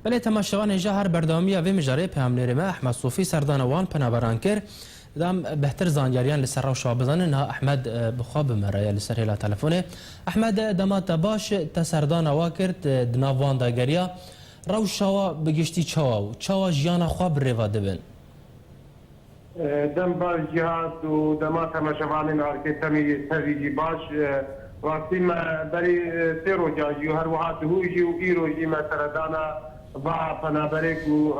بله تماشاوان جهر بردامی و مجاری پیامنر ما احمد صوفی سردانوان پنابران کر دام بهتر زانیاریان لسر و شابزانه نه احمد بخواب مرای لسر هلا تلفونه احمد دمات باش تسردان واکرد دناوان داگریا روشوا بگشتی چاوا جیانا خواب روا دبن دم باش جهاد و دمات تماشاوان نارکه تمی سریجی باش وقتی ما بری سیرو جاجی و هر وقت هوجی و ایروجی ما سردانا و پنابرک و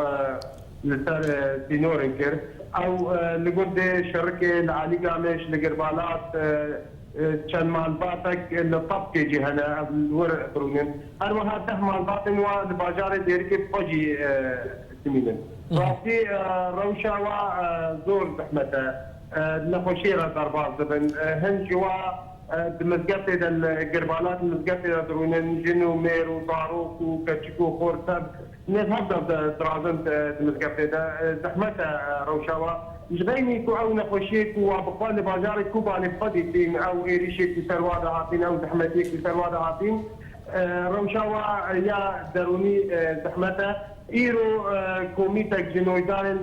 لسر سینورن کرد او لگند شرکه لعلی قامش لقربالات چند مالباتك لطب كي جهنا الورق برونين هر وقت ده مالباتن و الباجار ديركي بوجي سمينن وقتي روشا و زور زحمته نخوشيرة ضربات زبن هنجوا مزقطة القربالات مزقطة درونن جنو مير وطاروك وكتشكو خورسب نذهب درازن مزقطة زحمته روشا جبيني كو او نخوشيك وبقال بازارك كوبا نفضيتين او ايريشيك بسرواد هاتين او زحمتيك بسرواد هاتين روشاوا يا دروني زحمته ايرو كوميتك جنويدان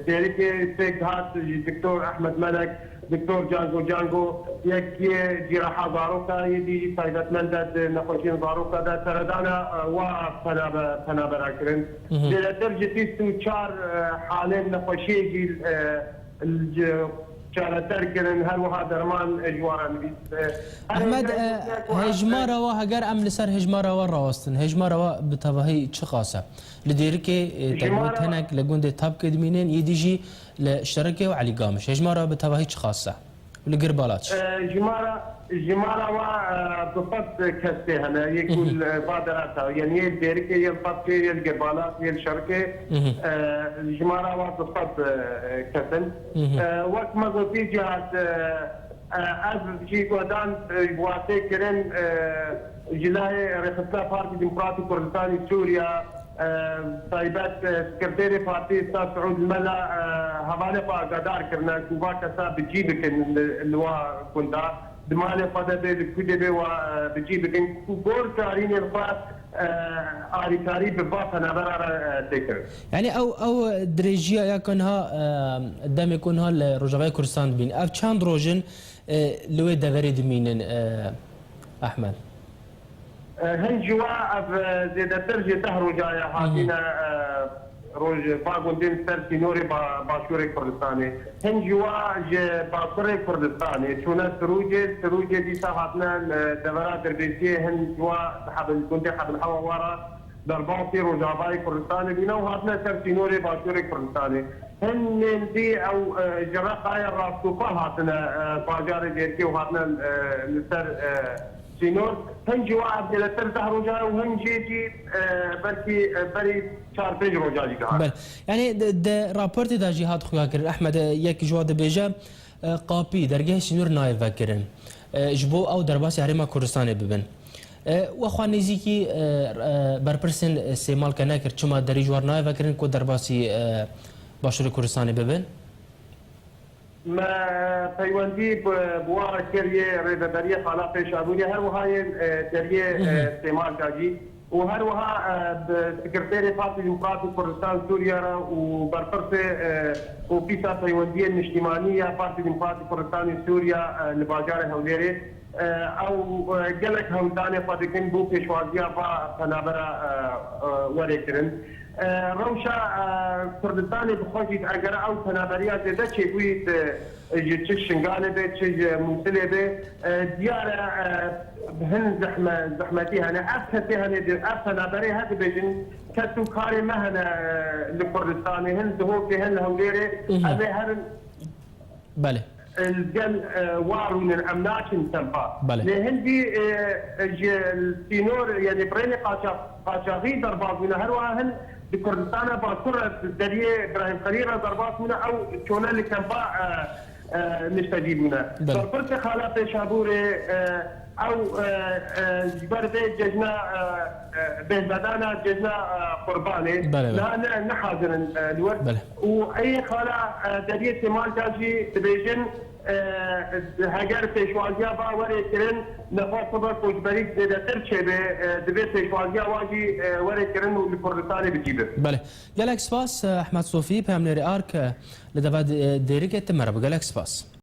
ديريكي سيك هات دكتور احمد ملك دكتور جانجو يكي جراحة ضاروكا يدي فايدة مندد نخوشين ضاروكا دا سردانا وفنابرا كرن للا درجة تيستو چار حالين نخوشي شارتر كرن هر وها درمان اجوارا نبيس احمد هجمارا و هگر ام لسر هجمارا و راستن هجمارا و بتواهی چه خاصه لديركي تقول هناك لقوند تاب كدمينين يديجي لشركه وعلي قامش هجمارا بتواهي چه خاصه ولقربالات جمارا و بفض كسته هنا يقول بادراتها يعني يديركي يلطب يلقربالات يلشركه جمارا و بفض كسن وقت ما قلت جهات از شيء قدان بواسطه كرن جلاي رئاسة بارتي ديمقراطي كردستاني سوريا طيبات سكرتيري بارتي استاذ سعود الملا هوالي قدار كرنا كوبا كسا بتجيبك اللواء كندا دمالي فدا بكده وبتجيبك كور كارين الفات آري كاري بباطة نبرا تكر يعني او دريجيا يكونها دم يكونها لرجعي كردستان بين اف چند روجن لوي دغري دمينن احمد هنجوا زيادة درجة تهرو جاية هاتينا روج باقون دين سرسي نوري باشوري كردستاني هنجوا باشوري كردستاني شونا سروجة دي ساعتنا دورات دربيسية هنجوا حبل كنت حبل حوا ورا درباطي رجاباي كردستاني بينا وهاتنا سرسي نوري باشوري كردستاني هن دي او جراق هاي الراسوفا هاتنا باجاري جيركي وهاتنا لسر سينور هنجي واحد الى ثلاث رجال وهنجي بري شهر بيج رجال بل يعني د رابورت دا جهاد خويا كر احمد يك جواد بيجا قابي درجه سينور نايف فكرن جبو او درباس هرما كردستان ببن واخوان نزيكي برپرسن سيمال كناكر چما دري جوار نايف فكرن كو درباسي باشور كردستان ببن ما پیوندی بوار کریه ردداری خالا پیشابونی هر وهای دریه استعمال کاجی و هر وها سکرتری پارتی دموکراتی کردستان سوریا را و برپرس اوفیسا پیوندی اجتماعی پارتی دموکراتی کردستان سوریا لباجار هولیری او گلک هودانه فادکن بو پیشوازیا با تنابرا ورکرن روشا كردستاني بخوجي اگر او تنابريات ده چه بويت چه شنگانه به چه منسله به ديار هن زحمتي هنا افته هنا افنابري هذا بجن كتو كاري مهنا لكردستاني هن دهو في هن هوليري هذا هر بله الجل وارون الاملاك تنفع بله لهندي السينور يعني بريني قاشاغي درباز من هروهن بكردستان باكر دريه ابراهيم خليل ضربات منا او كونا اللي كان نستجيبنا فرصه خالات شابوري او جبر بيت ججنا بهزادانا ججنا قرباني لا نحاضر الورد واي خاله دريه سمال تاجي تبيجن هەگەر پێشوازیا با وەرێکردن نەخواستە بە کۆچبەری زێدەتر چێ بێ دەبێت پێشوازیا واژی وەرێکردن و لە کوردستانی بجیبێت. بله گەلێک سپاس ئەحمەد سۆفی پەیامنێری ئارک لە دەڤ دێرێکێت تمەرە بە گەلێک سپاس.